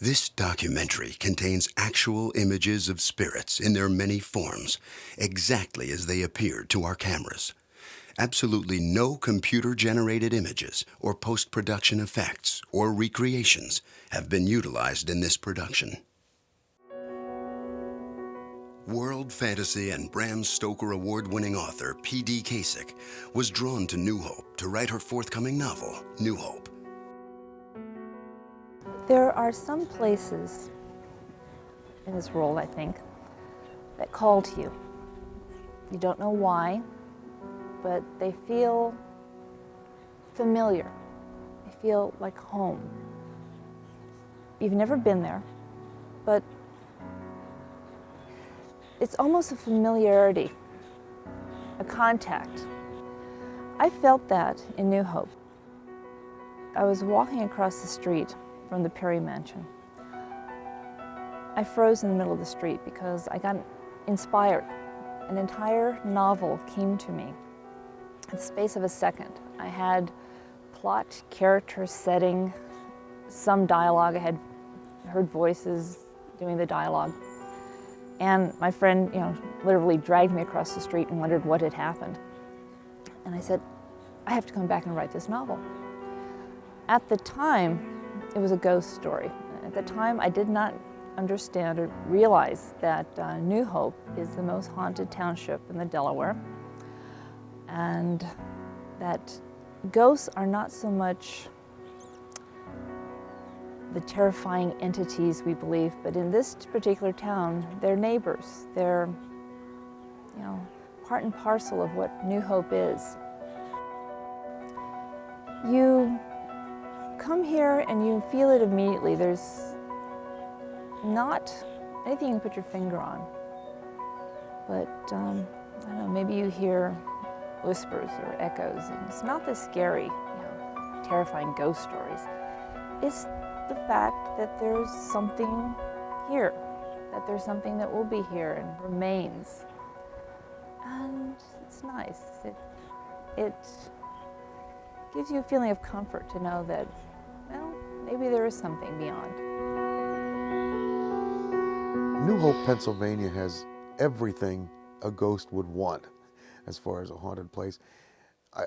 This documentary contains actual images of spirits in their many forms, exactly as they appeared to our cameras. Absolutely no computer-generated images or post-production effects or recreations have been utilized in this production. World Fantasy and Bram Stoker Award-winning author P.D. Kasich was drawn to New Hope to write her forthcoming novel, New Hope. There are some places in this world, I think, that call to you. You don't know why, but they feel familiar. They feel like home. You've never been there, but it's almost a familiarity, a contact. I felt that in New Hope. I was walking across the street from the Perry Mansion. I froze in the middle of the street because I got inspired. An entire novel came to me in the space of a second. I had plot, character, setting, some dialogue. I had heard voices doing the dialogue. And my friend, literally dragged me across the street and wondered what had happened. And I said, I have to come back and write this novel. At the time, it was a ghost story. At the time, I did not understand or realize that New Hope is the most haunted township in the Delaware, and that ghosts are not so much the terrifying entities we believe, but in this particular town, they're neighbors. They're, part and parcel of what New Hope is. You come here and you feel it immediately. There's not anything you can put your finger on, but I don't know, maybe you hear whispers or echoes, and it's not the scary, terrifying ghost stories. It's the fact that there's something here, that there's something that will be here and remains. And it's nice. It gives you a feeling of comfort to know that, maybe there is something beyond. New Hope, Pennsylvania has everything a ghost would want as far as a haunted place.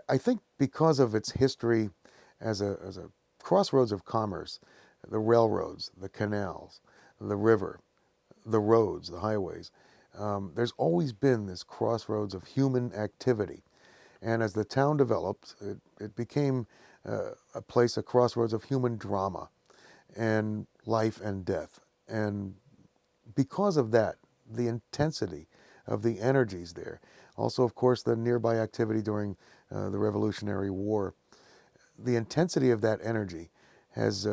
I think because of its history as a crossroads of commerce, the railroads, the canals, the river, the roads, the highways, there's always been this crossroads of human activity. And as the town developed, it became a place, a crossroads of human drama and life and death. And because of that, the intensity of the energies there, also, of course, the nearby activity during the Revolutionary War, the intensity of that energy has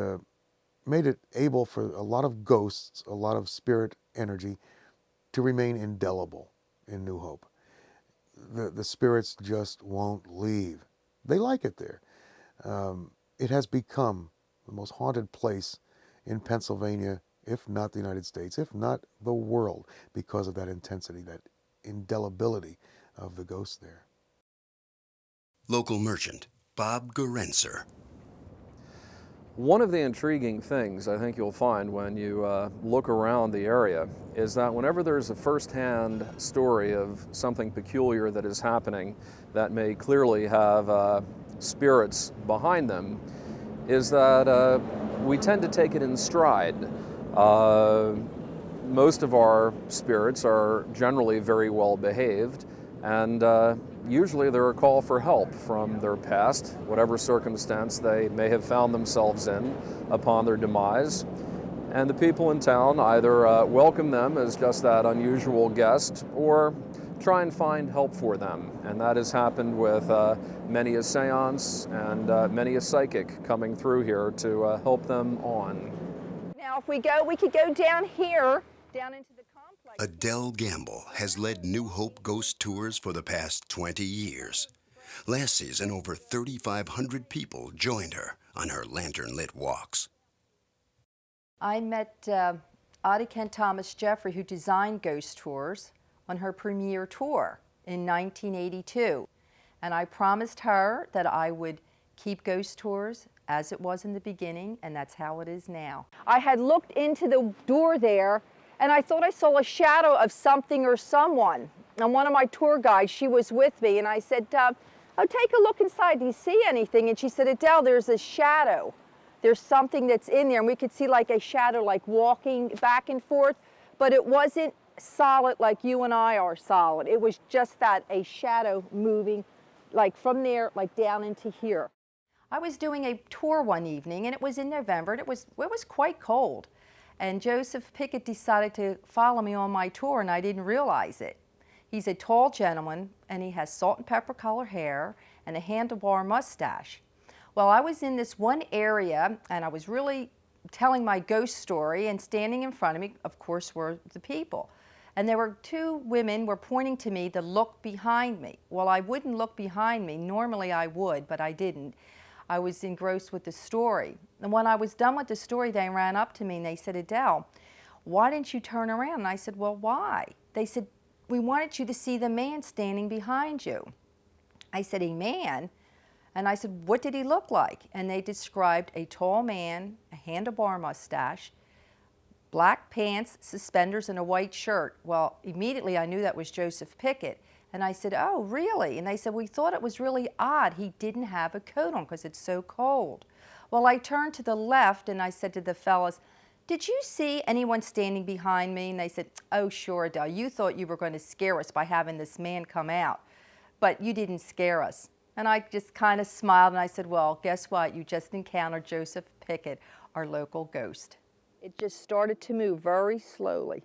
made it able for a lot of ghosts, a lot of spirit energy, to remain indelible in New Hope. The spirits just won't leave. They like it there. It has become the most haunted place in Pennsylvania, if not the United States, if not the world, because of that intensity, that indelibility of the ghosts there. Local merchant Bob Gorenser. One of the intriguing things I think you'll find when you look around the area is that whenever there's a first-hand story of something peculiar that is happening that may clearly have spirits behind them, is that we tend to take it in stride. Most of our spirits are generally very well behaved, and usually they're a call for help from their past, whatever circumstance they may have found themselves in upon their demise. And the people in town either welcome them as just that unusual guest or try and find help for them. And that has happened with many a seance and many a psychic coming through here to help them on. Now if we could go down here, down into the complex. Adele Gamble has led New Hope ghost tours for the past 20 years. Last season, over 3,500 people joined her on her lantern-lit walks. I met Audie Kent Thomas Jeffrey, who designed Ghost Tours, on her premiere tour in 1982. And I promised her that I would keep Ghost Tours as it was in the beginning, and that's how it is now. I had looked into the door there, and I thought I saw a shadow of something or someone. And one of my tour guides, she was with me, and I said, oh, take a look inside. Do you see anything? And she said, Adele, there's a shadow. There's something that's in there. And we could see like a shadow like walking back and forth, but it wasn't solid like you and I are solid. It was just that, a shadow moving like from there, like down into here. I was doing a tour one evening, and it was in November, and it was quite cold. And Joseph Pickett decided to follow me on my tour, and I didn't realize it. He's a tall gentleman, and he has salt and pepper color hair and a handlebar mustache. Well, I was in this one area, and I was really telling my ghost story, and standing in front of me, of course, were the people. And there were two women were pointing to me to look behind me. Well, I wouldn't look behind me. Normally I would, but I didn't. I was engrossed with the story. And when I was done with the story, they ran up to me and they said, Adele, why didn't you turn around? And I said, well, why? They said, we wanted you to see the man standing behind you. I said, a man? And I said, what did he look like? And they described a tall man, a handlebar mustache, black pants, suspenders, and a white shirt. Well, immediately I knew that was Joseph Pickett. And I said, oh, really? And they said, we thought it was really odd he didn't have a coat on because it's so cold. Well, I turned to the left and I said to the fellas, did you see anyone standing behind me? And they said, oh, sure, Adele. You thought you were going to scare us by having this man come out, but you didn't scare us. And I just kind of smiled and I said, well, guess what? You just encountered Joseph Pickett, our local ghost. It just started to move very slowly.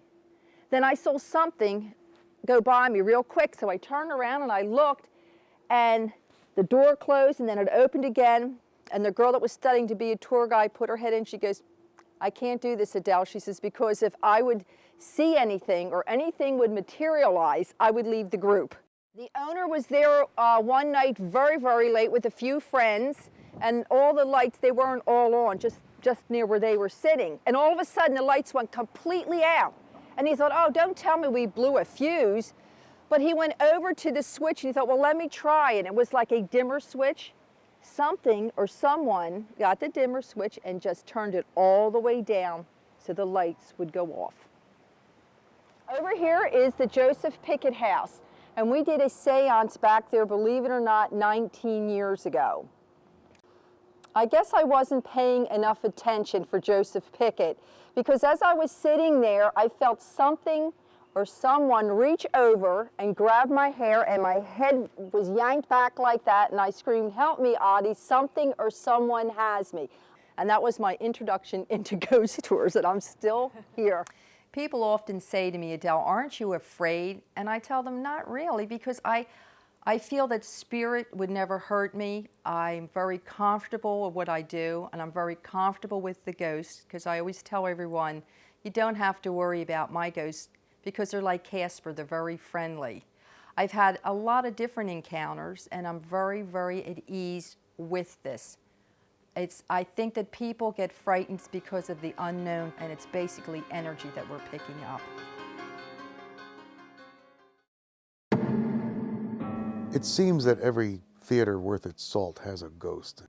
Then I saw something go by me real quick, so I turned around and I looked, and the door closed and then it opened again, and the girl that was studying to be a tour guide put her head in. She goes, I can't do this, Adele. She says, because if I would see anything or anything would materialize, I would leave the group. The owner was there one night very, very late with a few friends, and all the lights, they weren't all on, just near where they were sitting. And all of a sudden the lights went completely out. And he thought, oh, don't tell me we blew a fuse. But he went over to the switch and he thought, well, let me try. And it was like a dimmer switch. Something or someone got the dimmer switch and just turned it all the way down so the lights would go off. Over here is the Joseph Pickett house. And we did a seance back there, believe it or not, 19 years ago. I guess I wasn't paying enough attention for Joseph Pickett, because as I was sitting there, I felt something or someone reach over and grab my hair, and my head was yanked back like that, and I screamed, help me, Audie, something or someone has me. And that was my introduction into ghost tours, and I'm still here. People often say to me, Adele, aren't you afraid? And I tell them, not really, because I feel that spirit would never hurt me. I'm very comfortable with what I do, and I'm very comfortable with the ghosts, because I always tell everyone, you don't have to worry about my ghosts, because they're like Casper, they're very friendly. I've had a lot of different encounters, and I'm very, very at ease with this. I think that people get frightened because of the unknown, and it's basically energy that we're picking up. It seems that every theater worth its salt has a ghost.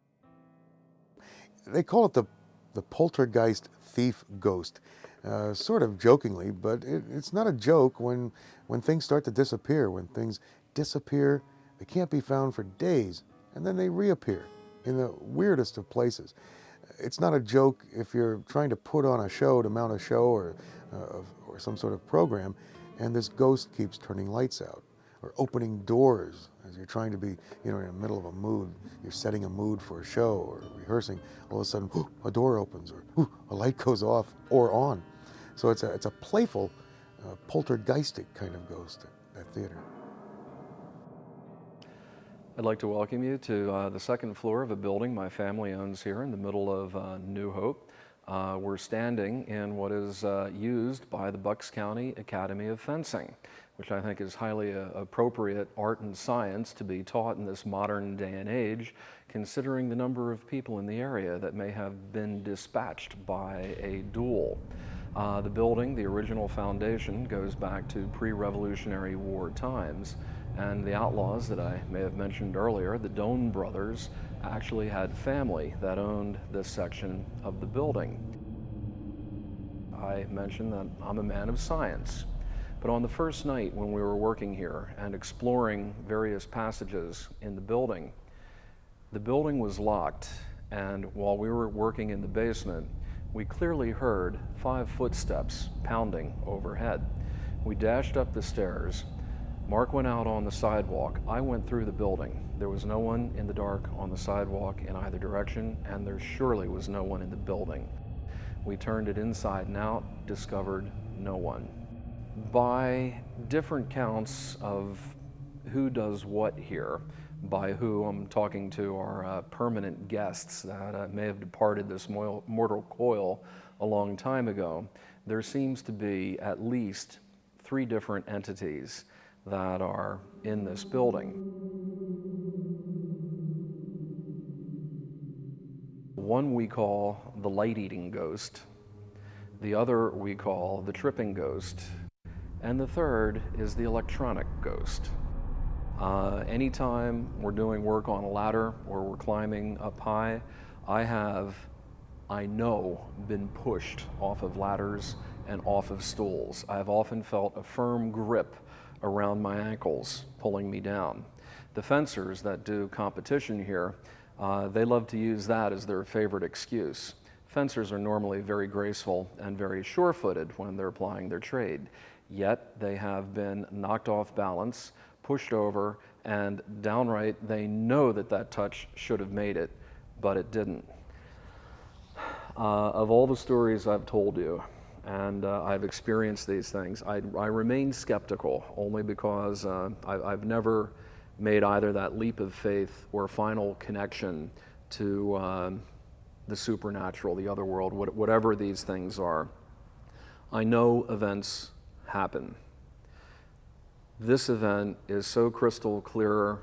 They call it the poltergeist thief ghost, sort of jokingly, but it's not a joke when things start to disappear. When things disappear, they can't be found for days, and then they reappear in the weirdest of places. It's not a joke if you're trying to put on a show, to mount a show or some sort of program, and this ghost keeps turning lights out, or opening doors as you're trying to be, in the middle of a mood. You're setting a mood for a show or rehearsing. All of a sudden, a door opens, or a light goes off or on. So it's a playful, poltergeistic kind of ghost at theater. I'd like to welcome you to the second floor of a building my family owns here in the middle of New Hope. We're standing in what is used by the Bucks County Academy of Fencing, which I think is highly appropriate art and science to be taught in this modern day and age, considering the number of people in the area that may have been dispatched by a duel. The building, the original foundation, goes back to pre-Revolutionary War times, And the outlaws that I may have mentioned earlier, the Doan brothers, actually had family that owned this section of the building. I mentioned that I'm a man of science, but on the first night when we were working here and exploring various passages in the building was locked, and while we were working in the basement, we clearly heard 5 footsteps pounding overhead. We dashed up the stairs. Mark went out on the sidewalk. I went through the building. There was no one in the dark on the sidewalk in either direction, and there surely was no one in the building. We turned it inside and out, discovered no one. By different counts of who does what here, by who I'm talking to our permanent guests that may have departed this mortal coil a long time ago, there seems to be at least 3 different entities that are in this building. One we call the light-eating ghost, the other we call the tripping ghost, and the third is the electronic ghost. Anytime we're doing work on a ladder or we're climbing up high, I know, been pushed off of ladders and off of stools. I've often felt a firm grip around my ankles pulling me down. The fencers that do competition here, they love to use that as their favorite excuse. Fencers are normally very graceful and very sure-footed when they're applying their trade, yet they have been knocked off balance, pushed over, and downright they know that that touch should have made it, but it didn't. Of all the stories I've told you, and I've experienced these things, I remain skeptical only because I've never made either that leap of faith or final connection to the supernatural, the other world, whatever these things are. I know events happen. This event is so crystal clear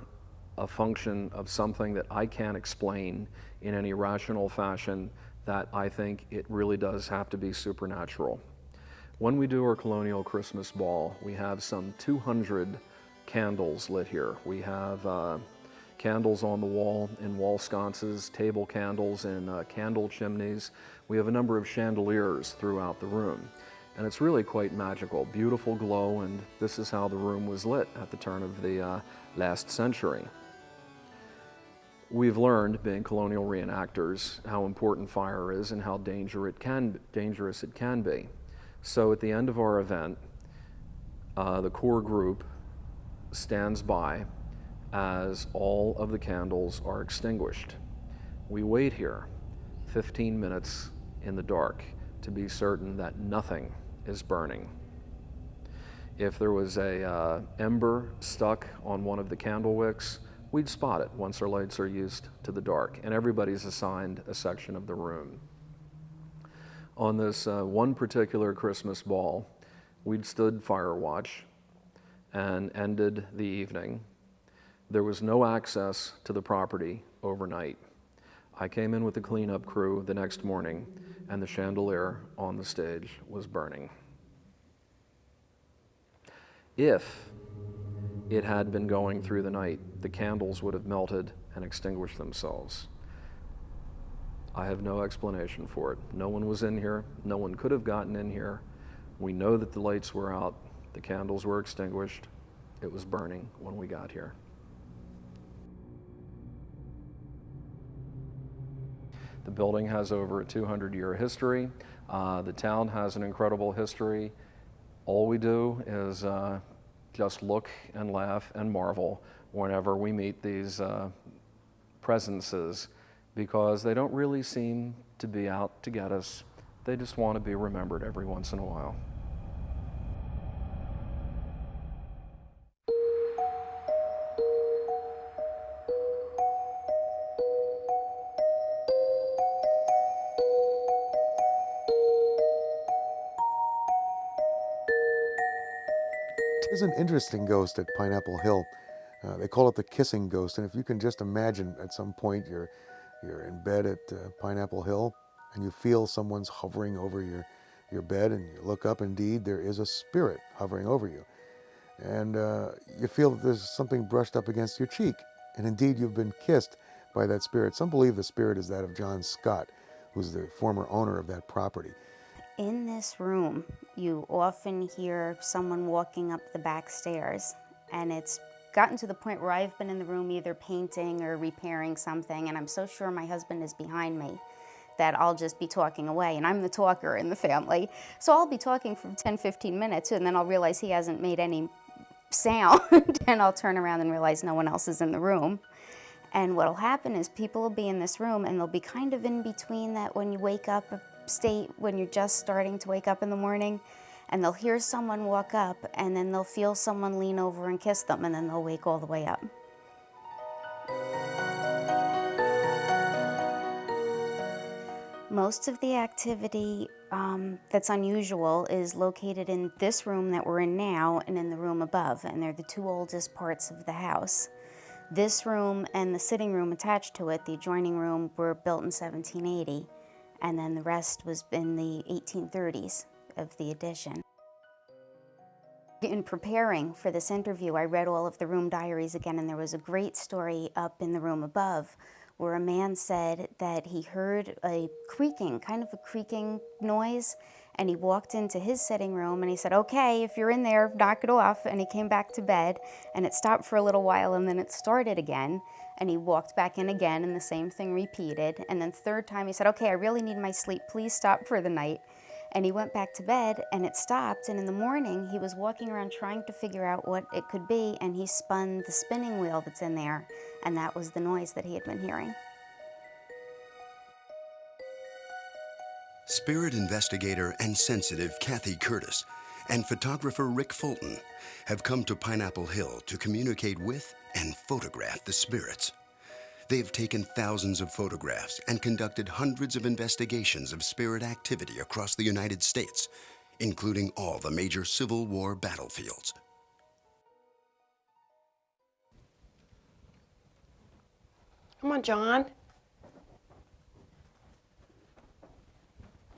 a function of something that I can't explain in any rational fashion that I think it really does have to be supernatural. When we do our colonial Christmas ball, we have some 200 candles lit here. We have candles on the wall in wall sconces, table candles in candle chimneys. We have a number of chandeliers throughout the room. And it's really quite magical, beautiful glow, and this is how the room was lit at the turn of the last century. We've learned, being colonial reenactors, how important fire is and how dangerous it can be. So at the end of our event, the core group stands by as all of the candles are extinguished. We wait here 15 minutes in the dark to be certain that nothing is burning. If there was a ember stuck on one of the candle wicks, we'd spot it once our lights are used to the dark, and everybody's assigned a section of the room. On this one particular Christmas ball, we'd stood fire watch and ended the evening. There was no access to the property overnight. I came in with the cleanup crew the next morning, and the chandelier on the stage was burning. If it had been going through the night, the candles would have melted and extinguished themselves. I have no explanation for it. No one was in here. No one could have gotten in here. We know that the lights were out. The candles were extinguished. It was burning when we got here. The building has over a 200-year history. The town has an incredible history. All we do is just look and laugh and marvel whenever we meet these presences, because they don't really seem to be out to get us. They just want to be remembered every once in a while. There's an interesting ghost at Pineapple Hill. They call it the kissing ghost, and if you can just imagine at some point you're in bed at Pineapple Hill and you feel someone's hovering over your bed, and you look up, indeed there is a spirit hovering over you. and you feel that there's something brushed up against your cheek. And indeed, you've been kissed by that spirit. Some believe the spirit is that of John Scott, who's the former owner of that property. In this room, you often hear someone walking up the back stairs, and it's gotten to the point where I've been in the room either painting or repairing something, and I'm so sure my husband is behind me that I'll just be talking away, and I'm the talker in the family. So I'll be talking for 10, 15 minutes, and then I'll realize he hasn't made any sound, and I'll turn around and realize no one else is in the room. And what'll happen is people will be in this room, and they'll be kind of in between that when you wake up state, when you're just starting to wake up in the morning, and they'll hear someone walk up, and then they'll feel someone lean over and kiss them, and then they'll wake all the way up. Most of the activity that's unusual is located in this room that we're in now and in the room above, and they're the two oldest parts of the house. This room and the sitting room attached to it, the adjoining room, were built in 1780, and then the rest was in the 1830s of the addition. In preparing for this interview, I read all of the room diaries again, and there was a great story up in the room above where a man said that he heard a creaking, kind of a creaking noise, and he walked into his sitting room and he said, "Okay, if you're in there, knock it off." And he came back to bed, and it stopped for a little while, and then it started again, and he walked back in again, and the same thing repeated. And then third time he said, "Okay, I really need my sleep, please stop for the night." And he went back to bed, and it stopped, and in the morning he was walking around trying to figure out what it could be, and he spun the spinning wheel that's in there, and that was the noise that he had been hearing. Spirit investigator and sensitive Kathy Curtis and photographer Rick Fulton have come to Pineapple Hill to communicate with and photograph the spirits. They have taken thousands of photographs and conducted hundreds of investigations of spirit activity across the United States, including all the major Civil War battlefields. Come on, John.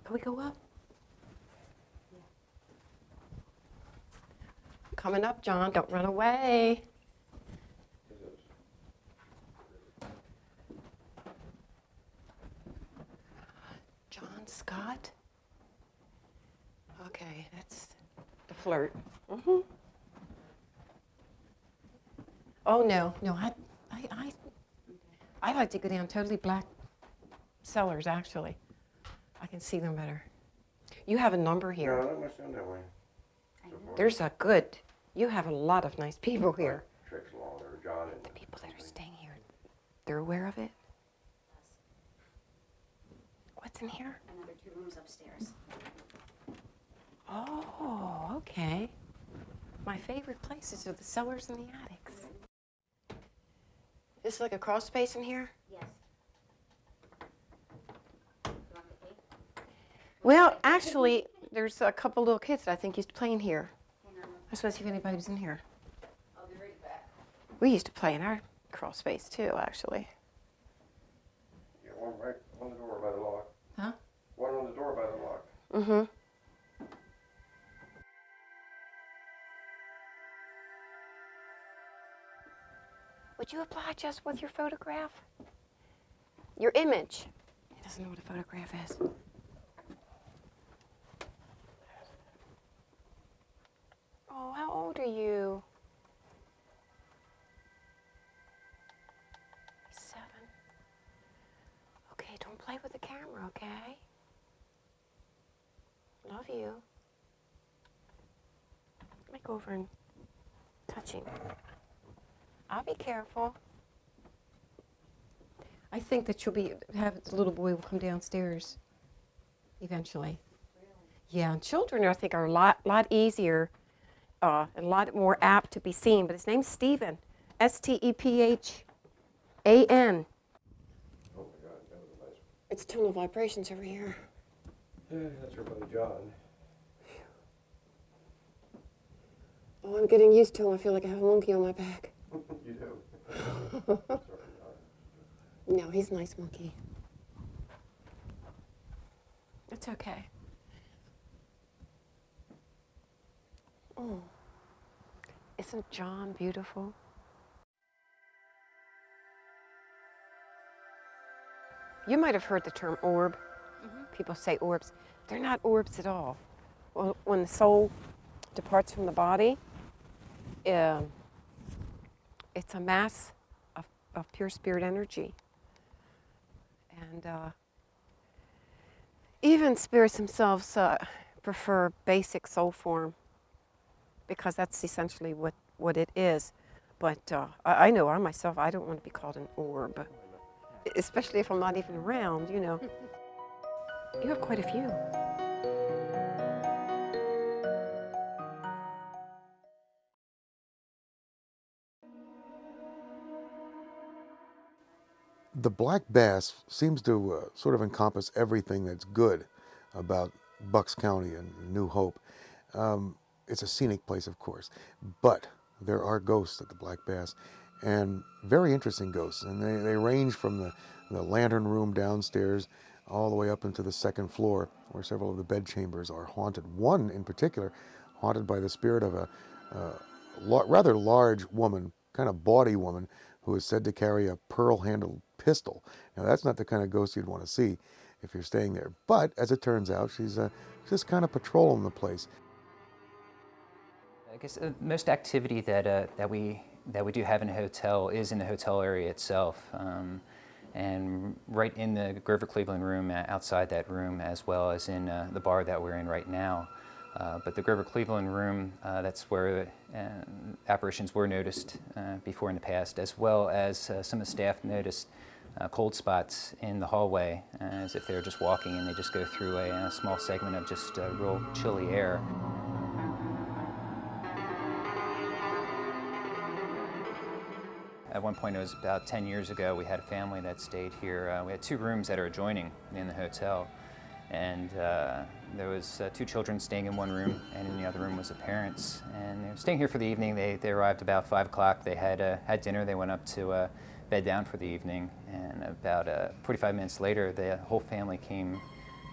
Can we go up? Coming up, John. Don't run away. John Scott? Okay, that's the flirt. Mm-hmm. Oh, no. I'd like to go down totally black cellars, actually. I can see them better. You have a number here. No, not much down that way. There's a good, you have a lot of nice people here. Tricks along there, John. And The people that are staying here, they're aware of it? What's in here? Another 2 rooms upstairs. Oh, okay. My favorite places are the cellars and the attics. This is like a crawl space in here? Yes. Well, actually, there's a couple little kids that I think used to play in here. I just want to see if anybody was in here. I'll be right back. We used to play in our crawl space too, actually. yeah, one right on the door by the lock. Huh? One on the door by the lock. Mm-hmm. Would you oblige us with your photograph? Your image. He doesn't know what a photograph is. Oh, how old are you? 7. Okay, don't play with the camera, okay? Love you. Let me go over and touch him. I'll be careful. I think that the little boy will come downstairs eventually. Really? Yeah, and children I think are a lot easier and a lot more apt to be seen. But his name's Stephen, Stephan. Oh my God, that was a nice. It's tonal vibrations over here. Yeah, that's her buddy John. Oh, I'm getting used to him. I feel like I have a monkey on my back. You do. No, he's a nice monkey. It's okay. Oh. Isn't John beautiful? You might have heard the term orb. People say orbs. They're not orbs at all. Well, when the soul departs from the body, it's a mass of pure spirit energy. And even spirits themselves prefer basic soul form because that's essentially what it is. But I know I myself, I don't want to be called an orb, especially if I'm not even around, you know. You have quite a few. The black bass seems to sort of encompass everything that's good about Bucks County and New Hope. It's a scenic place, of course, but there are ghosts at the Black Bass, and very interesting ghosts. And they range from the lantern room downstairs all the way up into the second floor, where several of the bed chambers are haunted. One in particular, haunted by the spirit of a rather large woman, kind of bawdy woman, who is said to carry a pearl-handled pistol. Now, that's not the kind of ghost you'd want to see if you're staying there. But as it turns out, she's just kind of patrolling the place. I guess most activity that we do have in a hotel is in the hotel area itself, and right in the Grover Cleveland room, outside that room, as well as in the bar that we're in right now. But the Grover Cleveland room, that's where apparitions were noticed before in the past, as well as some of the staff noticed cold spots in the hallway, as if they were just walking and they just go through a small segment of just real chilly air. At one point, it was about 10 years ago, we had a family that stayed here. We had two rooms that are adjoining in the hotel. And there was two children staying in one room, and in the other room was the parents. And they were staying here for the evening. They arrived about 5 o'clock. They had dinner. They went up to bed down for the evening. And about 45 minutes later, the whole family came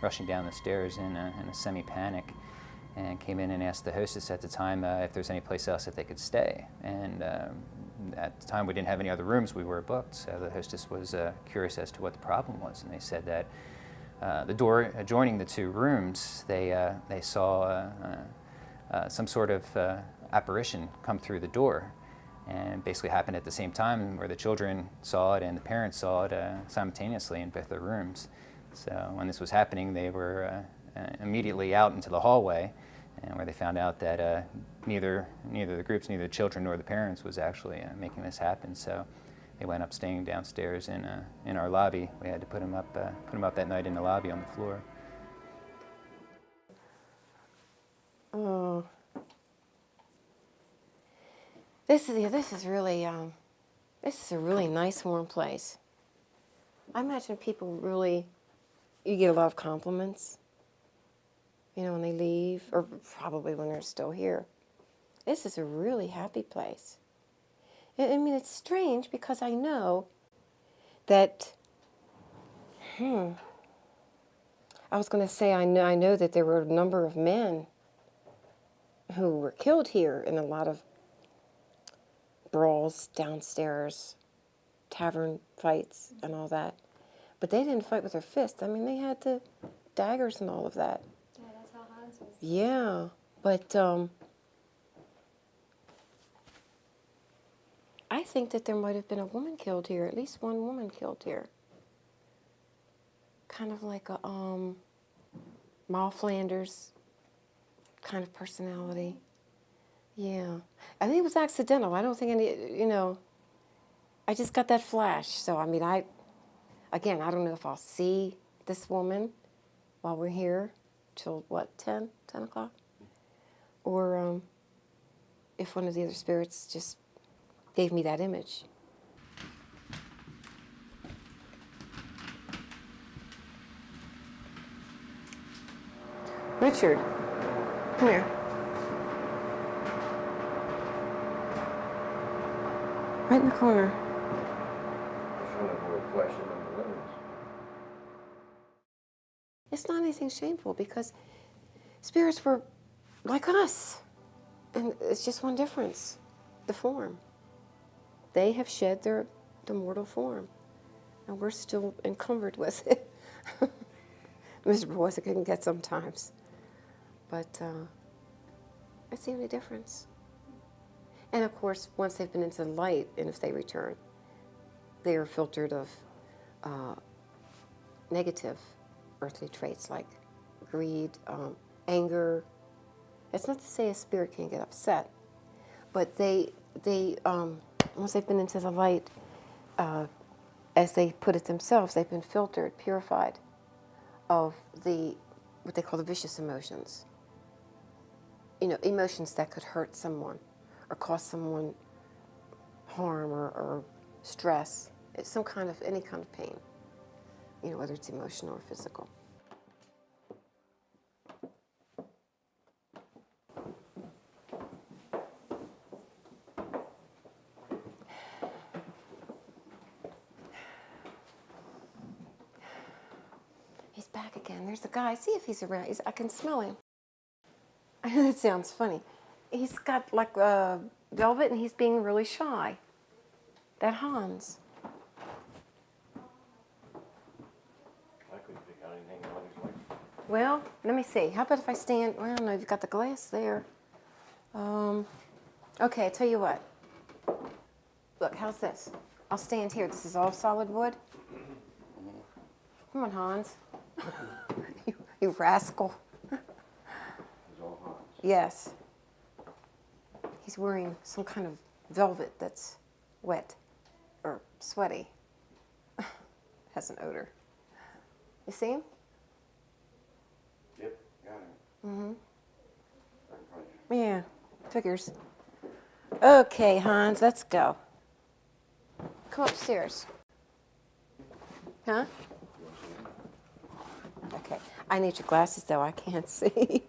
rushing down the stairs in a semi-panic, and came in and asked the hostess at the time if there's any place else that they could stay. And at the time, we didn't have any other rooms. We were booked. So the hostess was curious as to what the problem was, and they said that the door adjoining the two rooms, they saw some sort of apparition come through the door, and basically happened at the same time, where the children saw it and the parents saw it simultaneously in both their rooms. So when this was happening, they were immediately out into the hallway, and where they found out that neither the groups, neither the children nor the parents, was actually making this happen. So they went up staying downstairs in our lobby. We had to put them up that night in the lobby on the floor. Oh, this is really this is a really nice warm place. I imagine people really, you get a lot of compliments, you know, when they leave, or probably when they're still here. This is a really happy place. I mean, it's strange because I know that, I was going to say I know that there were a number of men who were killed here in a lot of brawls downstairs, tavern fights and all that. But they didn't fight with their fists. I mean, they had the daggers and all of that. Yeah, that's how Hans was. Yeah, but I think that there might have been a woman killed here, at least one woman killed here. Kind of like a Maul Flanders kind of personality. Yeah. I think it was accidental. I don't think any, you know, I just got that flash. So, I mean, I don't know if I'll see this woman while we're here till, what, 10 o'clock? Or if one of the other spirits just gave me that image. Richard, come here. Right in the corner. It's not anything shameful because spirits were like us. And it's just one difference. the form. They have shed the mortal form, and we're still encumbered with it. Miserable as it can get sometimes. But that's the only difference. And of course, once they've been into the light, and if they return, they are filtered of negative earthly traits like greed, anger. It's not to say a spirit can't get upset, but they once they've been into the light, as they put it themselves, they've been filtered, purified of what they call the vicious emotions. You know, emotions that could hurt someone or cause someone harm or stress. It's any kind of pain, you know, whether it's emotional or physical. He's back again. There's the guy. See if he's around. I can smell him. I know that sounds funny. He's got like velvet and he's being really shy. That Hans. I couldn't pick out anything on his like. Well, let me see. How about if I stand? Well, no, you've got the glass there. Okay, I tell you what. Look, how's this? I'll stand here. This is all solid wood. Come on, Hans. you rascal. It's all Hans. Yes. He's wearing some kind of velvet that's wet or sweaty. Has an odor. You see him? Yep, got him. Mm-hmm. Right in front of you. Yeah, figures. Okay, Hans, let's go. Come upstairs. Huh? Okay. I need your glasses, though. I can't see.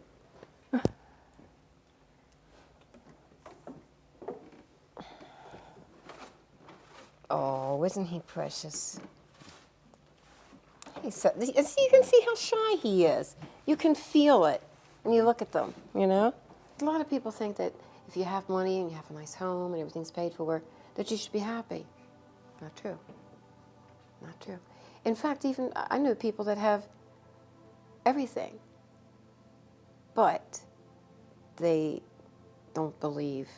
Oh, isn't he precious? He's so, you can see how shy he is. You can feel it when you look at them, you know? A lot of people think that if you have money and you have a nice home and everything's paid for, that you should be happy. Not true. Not true. In fact, even I know people that have everything, but they don't believe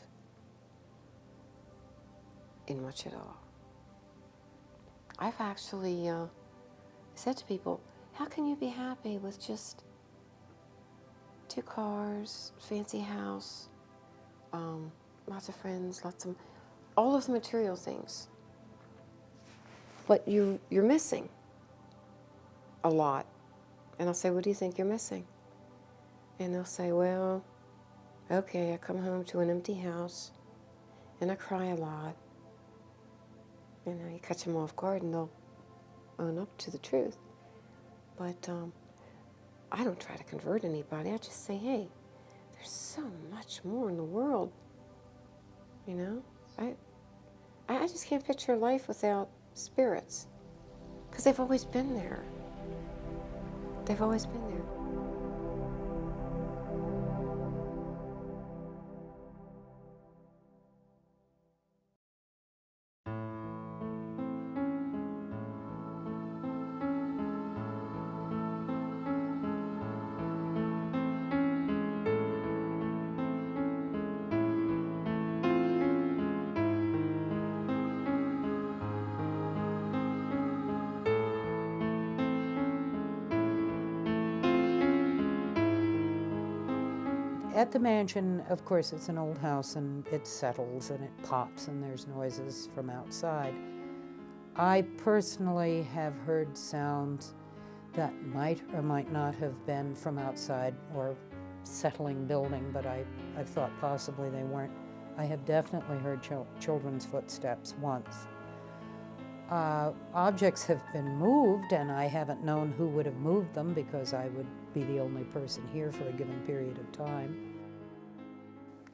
in much at all. I've actually said to people, how can you be happy with just 2 cars, fancy house, lots of friends, all of the material things? But you're missing a lot. And I'll say, what do you think you're missing? And they'll say, well, okay, I come home to an empty house and I cry a lot. You know, you catch them off guard and they'll own up to the truth. But I don't try to convert anybody. I just say, hey, there's so much more in the world. You know, I just can't picture life without spirits, because they've always been there. They've always been there. At the mansion, of course, it's an old house and it settles and it pops and there's noises from outside. I personally have heard sounds that might or might not have been from outside or settling building, but I've thought possibly they weren't. I have definitely heard children's footsteps once. Objects have been moved, and I haven't known who would have moved them because I would be the only person here for a given period of time.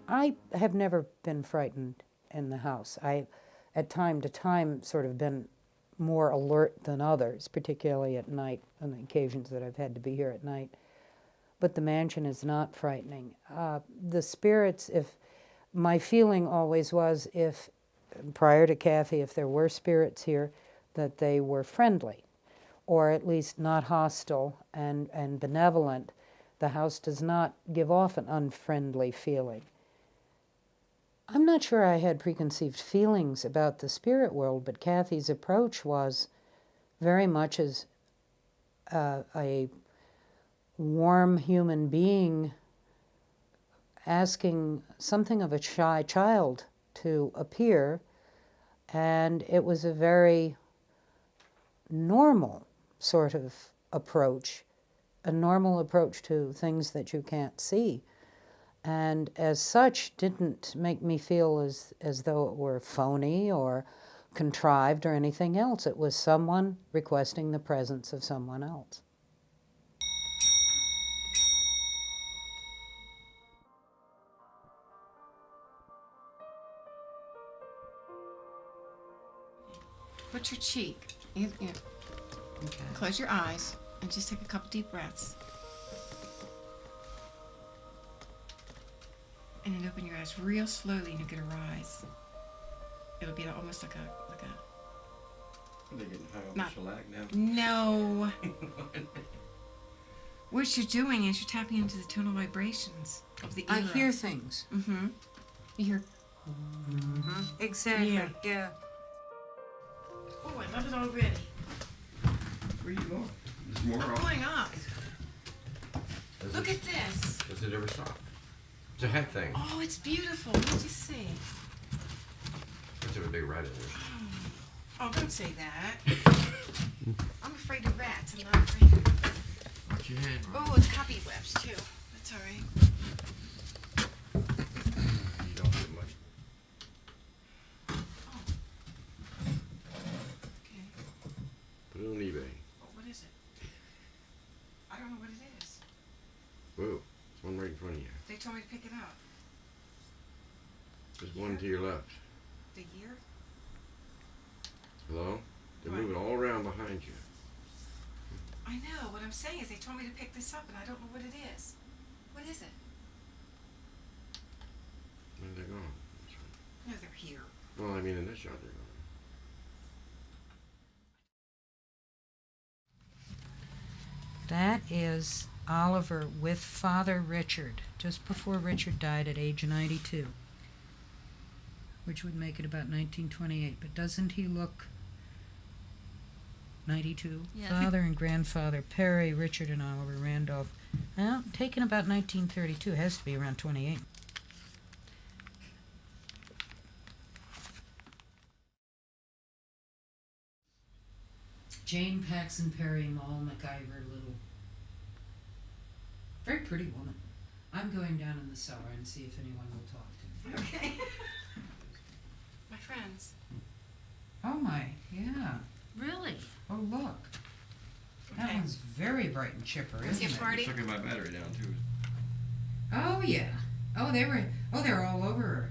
I have never been frightened in the house. I, at time to time, sort of been more alert than others, particularly at night, on the occasions that I've had to be here at night. But the mansion is not frightening. The spirits, if my feeling always was, if prior to Kathy, if there were spirits here, that they were friendly, or at least not hostile and benevolent. The house does not give off an unfriendly feeling. I'm not sure I had preconceived feelings about the spirit world, but Kathy's approach was very much as a warm human being asking something of a shy child to appear, and it was a very normal sort of approach, a normal approach to things that you can't see, and as such didn't make me feel as though it were phony or contrived or anything else. It was someone requesting the presence of someone else. Put your cheek. Okay. Close your eyes and just take a couple deep breaths. And then open your eyes real slowly and you'll get a rise. It'll be almost like a Are they getting high on Not- the shellac now? no. What you're doing is you're tapping into the tonal vibrations of the era. I hear things. Mm-hmm. You hear. Exactly, Yeah. Oh, I love it already. Where you going? There's more I'm off. going up. Does Look it- at this. Does it ever stop? It's a head thing. Oh, it's beautiful. Let me just see. Let's have a big rat in there. Oh, don't say that. I'm afraid of rats. I'm not afraid of... Watch your hand, Ron. Oh, it's cobwebs, too. That's all right. You don't get much. Okay. Put it on eBay. Oh, what is it? I don't know what it is. Whoa, there's one right in front of you. They told me to pick it up. There's one to your left. The year? Hello? They're What? moving all around behind you. I know. What I'm saying is they told me to pick this up, and I don't know what it is. What is it? Where are they going? No, they're here. Well, I mean, in this shot, they're going. That is Oliver with Father Richard, just before Richard died at age 92, which would make it about 1928. But doesn't he look 92? Yeah. Father and grandfather, Perry, Richard, and Oliver Randolph. Well, taken about 1932. It has to be around 28. Jane Paxson Perry, Moll MacIver, Little. Very pretty woman. I'm going down in the cellar and see if anyone will talk to me. Okay. My friends. Oh my, yeah. Really? Oh look. That Okay. one's very bright and chipper, Is isn't it it? party? Sucking my battery down, too. Oh yeah. Oh, they're all over her.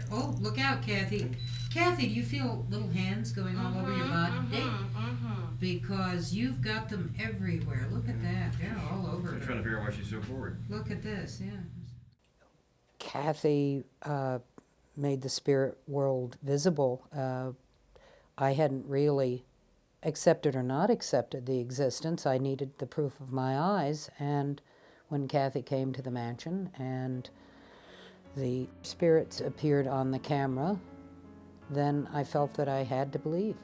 Oh, look out, Kathy. Kathy, do you feel little hands going all over your body? Because you've got them everywhere. Look at that. They're all over I'm her. trying to figure out why she's so bored. Look at this, yeah. Kathy made the spirit world visible. I hadn't really accepted or not accepted the existence. I needed the proof of my eyes, and when Kathy came to the mansion and the spirits appeared on the camera, then I felt that I had to believe.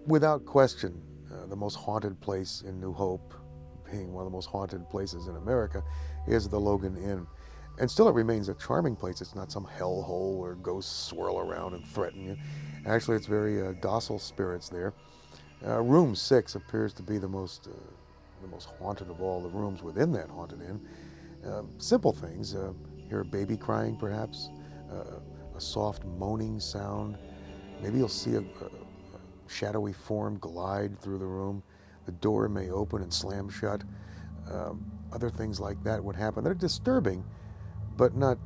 Without question, the most haunted place in New Hope, being one of the most haunted places in America, is the Logan Inn. And still it remains a charming place. It's not some hellhole where ghosts swirl around and threaten you. Actually, it's very docile spirits there. Room 6 appears to be the most haunted of all the rooms within that haunted inn. Simple things, hear a baby crying perhaps, a soft moaning sound. Maybe you'll see a shadowy form glide through the room. The door may open and slam shut. Other things like that would happen. They're disturbing, but not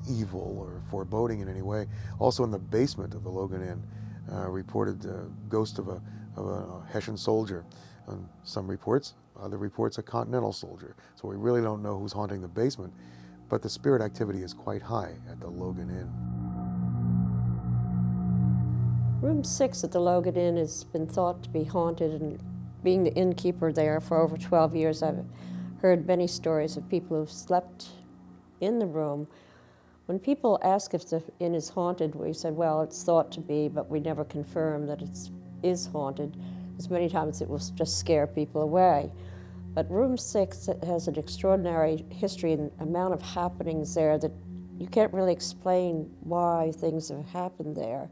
evil or foreboding in any way. Also in the basement of the Logan Inn, reported the ghost of a Hessian soldier. On some reports, other reports a Continental soldier. So we really don't know who's haunting the basement, but the spirit activity is quite high at the Logan Inn. Room 6 at the Logan Inn has been thought to be haunted, and being the innkeeper there for over 12 years, I've heard many stories of people who've slept in the room. When people ask if the inn is haunted, we said, well, it's thought to be, but we never confirm that it is haunted, as many times it will just scare people away. But Room 6 has an extraordinary history and amount of happenings there that you can't really explain why things have happened there.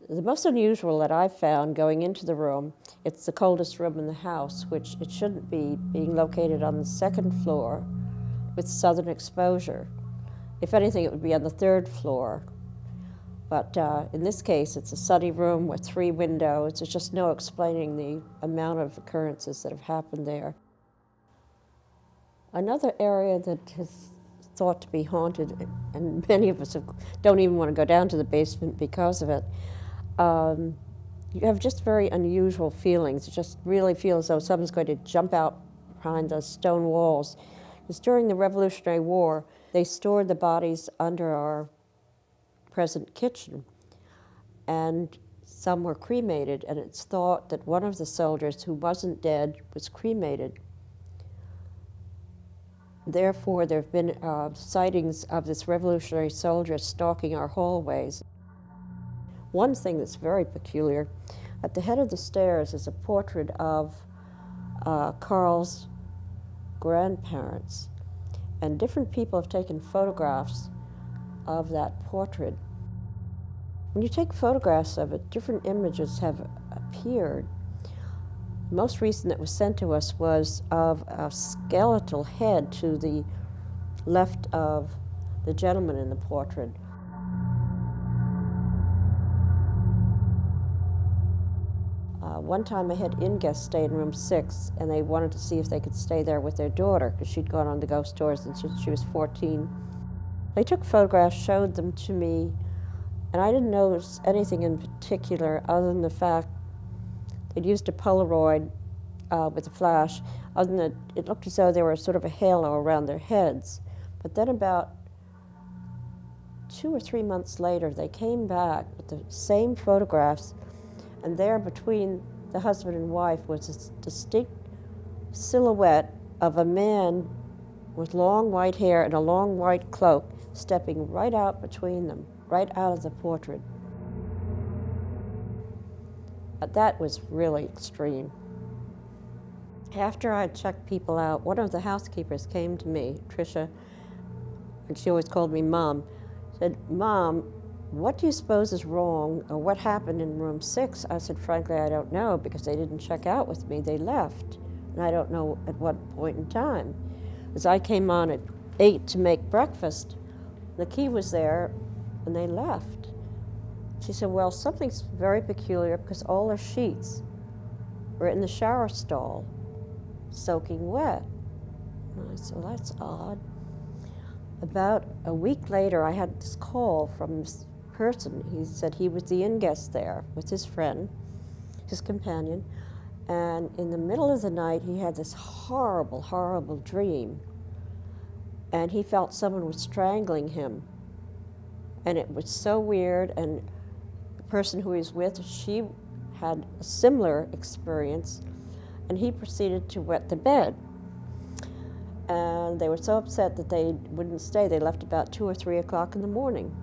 The most unusual that I've found going into the room, it's the coldest room in the house, which it shouldn't be, being located on the 2nd floor with southern exposure. If anything, it would be on the 3rd floor. But in this case, it's a sunny room with 3 windows. There's just no explaining the amount of occurrences that have happened there. Another area that is thought to be haunted, and many of us don't even want to go down to the basement because of it, you have just very unusual feelings. You just really feel as though someone's going to jump out behind those stone walls. Because during the Revolutionary War, they stored the bodies under our present kitchen, and some were cremated, and it's thought that one of the soldiers who wasn't dead was cremated. Therefore, there have been sightings of this Revolutionary soldier stalking our hallways. One thing that's very peculiar, at the head of the stairs is a portrait of Carl's grandparents, and different people have taken photographs of that portrait. When you take photographs of it, different images have appeared. The most recent that was sent to us was of a skeletal head to the left of the gentleman in the portrait. One time I had in-guests stay in room 6, and they wanted to see if they could stay there with their daughter, because she'd gone on the ghost tours since she was 14. They took photographs, showed them to me, and I didn't notice anything in particular other than the fact they'd used a Polaroid with a flash, other than that it looked as though there was sort of a halo around their heads. But then about 2 or 3 months later, they came back with the same photographs, and there between the husband and wife was this distinct silhouette of a man with long white hair and a long white cloak stepping right out between them, right out of the portrait. But that was really extreme. After I checked people out, one of the housekeepers came to me, Tricia, and she always called me Mom, said, "Mom, what do you suppose is wrong, or what happened in room 6? I said, frankly, I don't know, because they didn't check out with me. They left, and I don't know at what point in time. As I came on at 8 to make breakfast, the key was there, and they left. She said, well, something's very peculiar, because all the sheets were in the shower stall, soaking wet. And I said, well, that's odd. About a week later, I had this call from this person. He said he was the in-guest there with his friend, his companion, and in the middle of the night, he had this horrible, horrible dream, and he felt someone was strangling him, and it was so weird, and the person who he was with, she had a similar experience, and he proceeded to wet the bed. And they were so upset that they wouldn't stay. They left about 2 or 3 o'clock in the morning.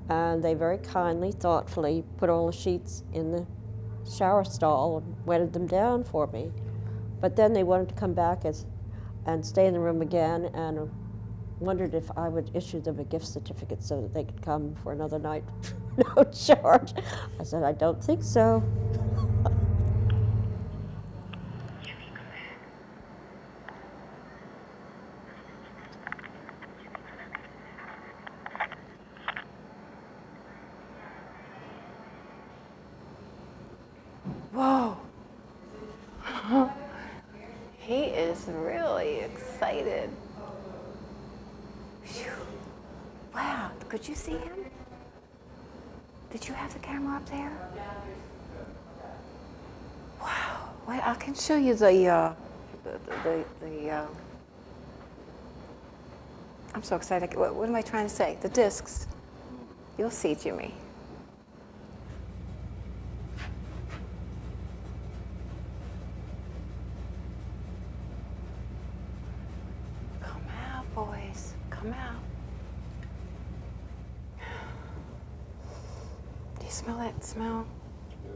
And they very kindly, thoughtfully put all the sheets in the shower stall and wetted them down for me. But then they wanted to come back and stay in the room again, and wondered if I would issue them a gift certificate so that they could come for another night, no charge. I said, I don't think so. Whoa. He is really excited. Could you see him? Did you have the camera up there? Wow. Wait, I can show you I'm so excited. What am I trying to say? The discs. You'll see, Jimmy. Come out, boys. Come out. Do you smell that smell? Yeah.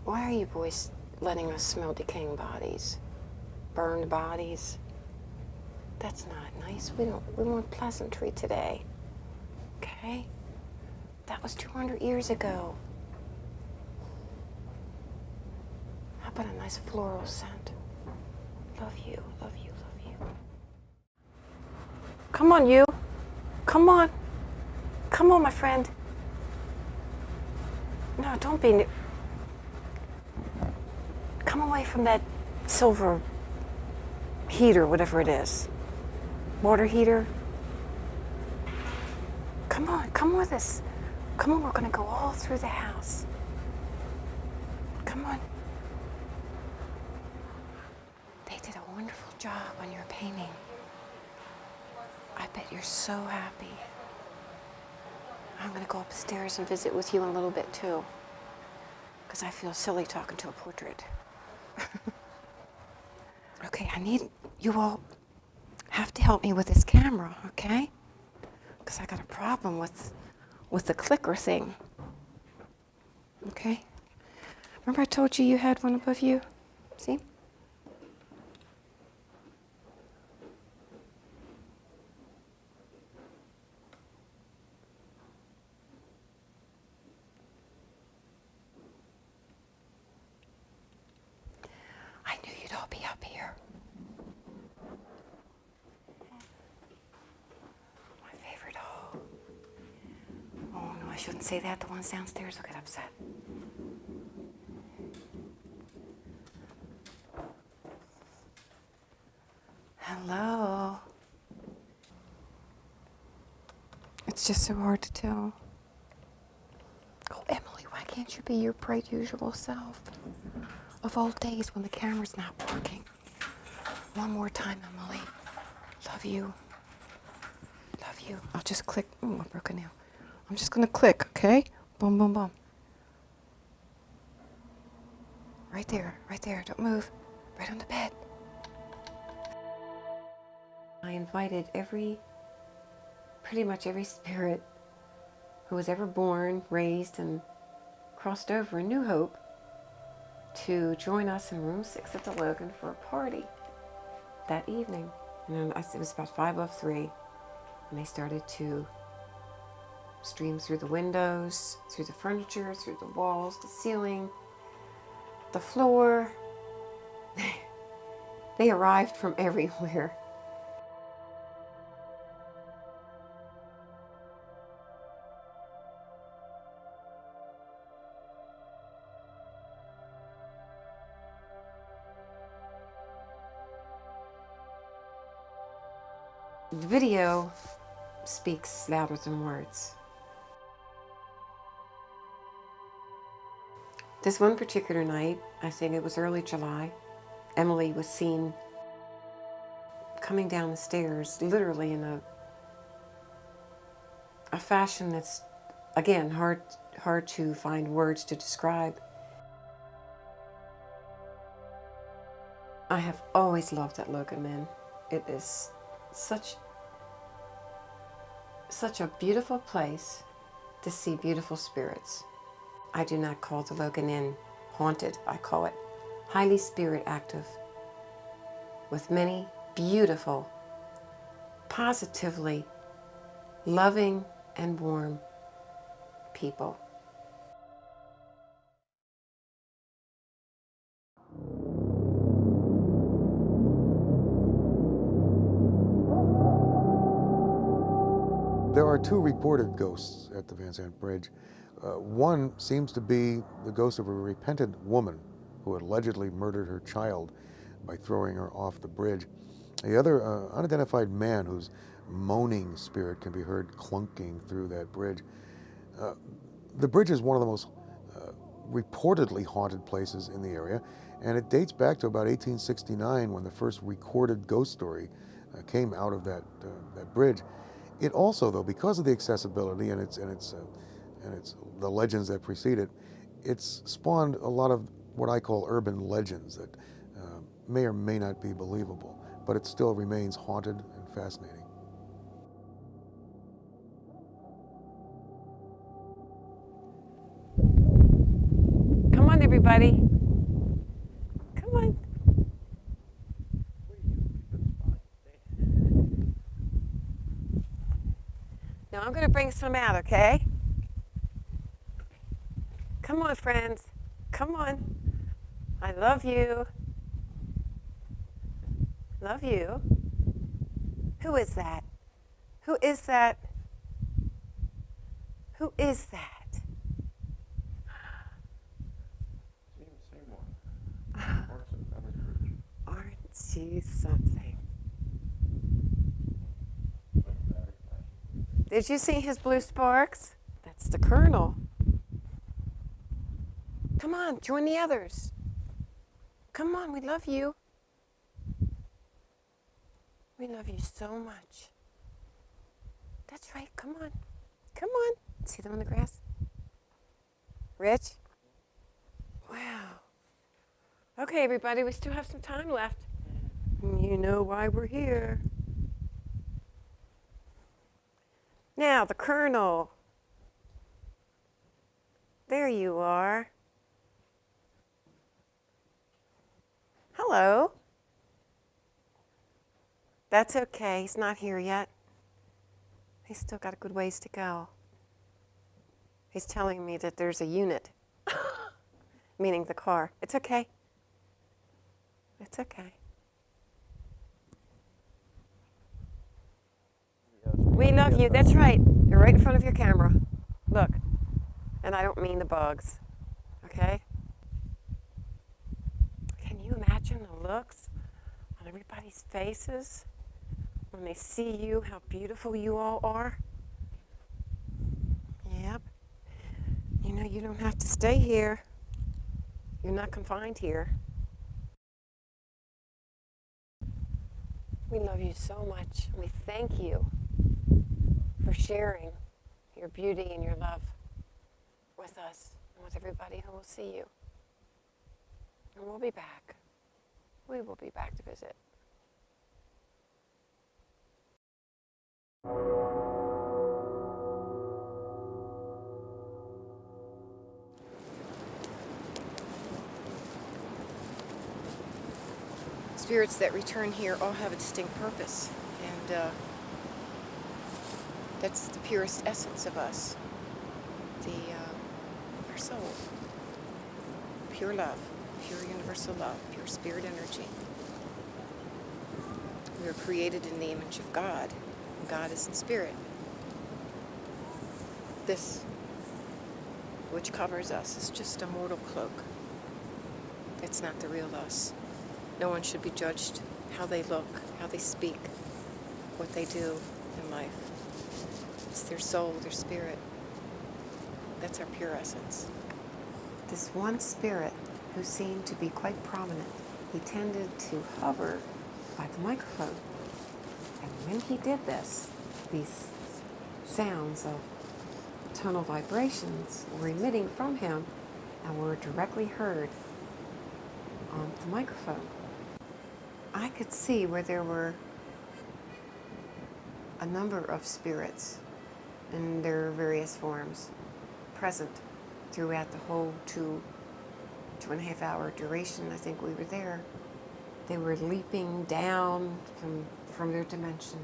Why are you boys letting us smell decaying bodies? Burned bodies? That's not nice. We want pleasantry today. Okay? That was 200 years ago. How about a nice floral scent? Love you, love you, love you. Come on, you. Come on. Come on, my friend. No, don't be. Come away from that silver heater, whatever it is. Water heater. Come with us. Come on, we're gonna go all through the house. Come on. They did a wonderful job on your painting. I bet you're so happy. I'm gonna go upstairs and visit with you in a little bit too, because I feel silly talking to a portrait. Okay, I need you all have to help me with this camera, okay? Because I got a problem with the clicker thing. Okay? Remember I told you you had one above you? See? I knew you'd all be up here. My favorite. Oh no, I shouldn't say that. The ones downstairs will get upset. Hello. It's just so hard to tell. Oh, Emily, why can't you be your bright usual self? Of old days when the camera's not working. One more time, Emily. Love you. Love you. I'll just click. Oh, I broke a nail. I'm just gonna click, okay? Boom, boom, boom. Right there, right there. Don't move. Right on the bed. I invited pretty much every spirit who was ever born, raised, and crossed over in New Hope to join us in room 6 at the Logan for a party that evening. And it was about 5:03, and they started to stream through the windows, through the furniture, through the walls, the ceiling, the floor. They arrived from everywhere. The video speaks louder than words. This one particular night, I think it was early July, Emily was seen coming down the stairs, literally in a fashion that's, again, hard to find words to describe. I have always loved that Logan Inn. It is such a beautiful place to see beautiful spirits. I do not call the Logan Inn haunted. I call it highly spirit active, with many beautiful, positively loving and warm people. There are 2 reported ghosts at the Van Zandt Bridge. One seems to be the ghost of a repentant woman who had allegedly murdered her child by throwing her off the bridge. The other unidentified man whose moaning spirit can be heard clunking through that bridge. The bridge is one of the most reportedly haunted places in the area, and it dates back to about 1869 when the first recorded ghost story came out of that bridge. It also, though, because of the accessibility and its the legends that precede it, it's spawned a lot of what I call urban legends that may or may not be believable, but it still remains haunted and fascinating. Come on, everybody. Come on. Now I'm going to bring some out, okay? Come on, friends. Come on. I love you. Love you. Who is that? Who is that? Who is that? Aren't you something? Did you see his blue sparks? That's the Colonel. Come on, join the others. Come on, we love you. We love you so much. That's right, come on. Come on. See them on the grass? Rich? Wow. Okay, everybody, we still have some time left. You know why we're here. Now, the Colonel. There you are. Hello. That's okay, he's not here yet. He's still got a good ways to go. He's telling me that there's a unit, meaning the car. It's okay. It's okay. We love you. That's right. You're right in front of your camera. Look. And I don't mean the bugs. Okay? Can you imagine the looks on everybody's faces when they see you, how beautiful you all are? Yep. You know, you don't have to stay here. You're not confined here. We love you so much. We thank you for sharing your beauty and your love with us and with everybody who will see you. And we'll be back. We will be back to visit. Spirits that return here all have a distinct purpose, and that's the purest essence of us, our soul, pure love, pure universal love, pure spirit energy. We are created in the image of God, and God is in spirit. This, which covers us, is just a mortal cloak. It's not the real us. No one should be judged how they look, how they speak, what they do in life. It's their soul, their spirit. That's our pure essence. This one spirit who seemed to be quite prominent, he tended to hover by the microphone. And when he did this, these sounds of tonal vibrations were emitting from him and were directly heard on the microphone. I could see where there were a number of spirits in their various forms present throughout the whole two and a half hour duration I think we were there. They were leaping down from their dimension,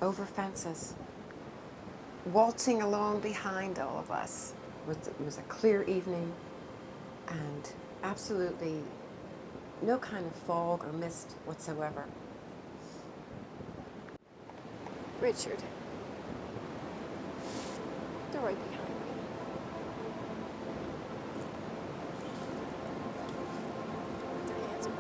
over fences, waltzing along behind all of us. It was a clear evening and absolutely no kind of fog or mist whatsoever. Richard, they're right behind me. Their hands are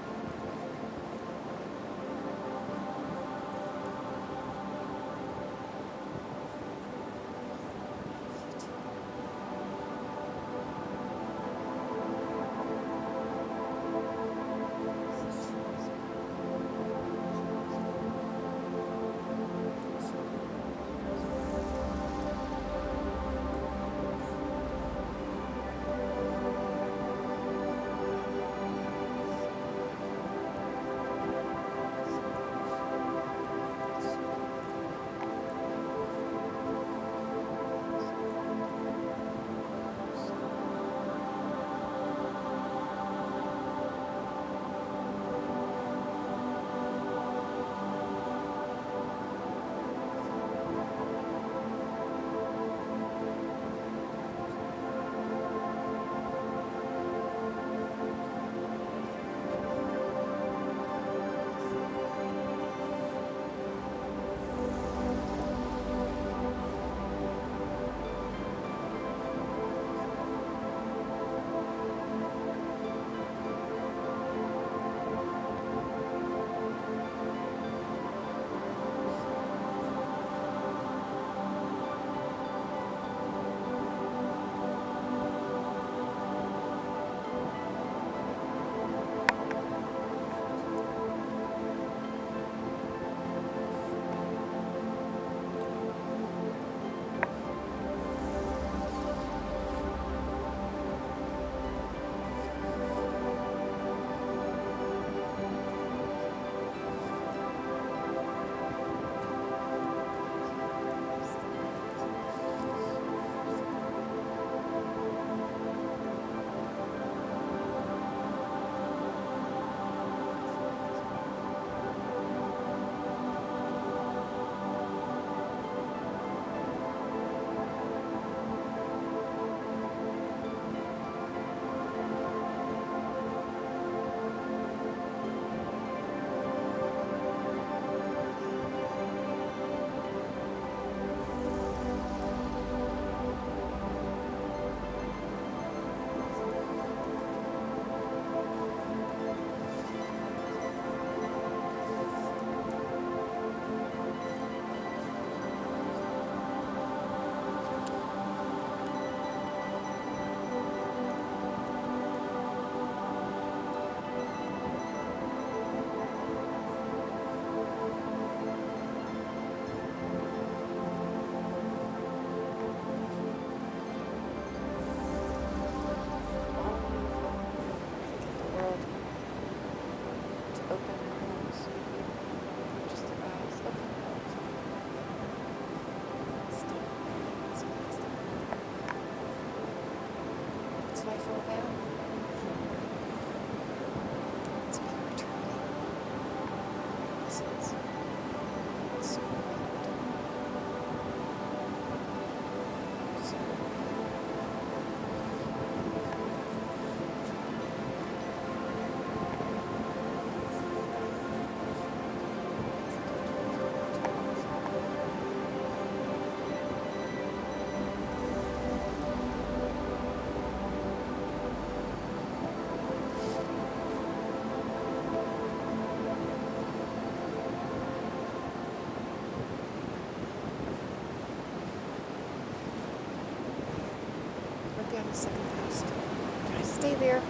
here.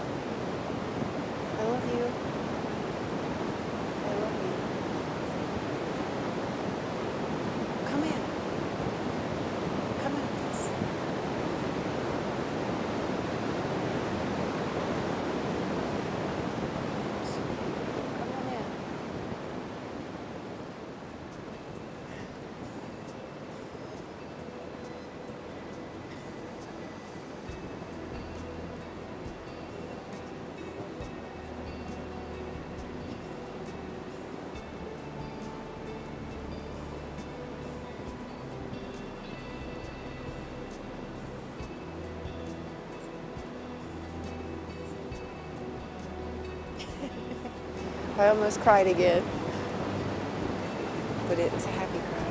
I love you. I love you. Come in. Come in, please. Come on in. I almost cried again, but it was a happy cry.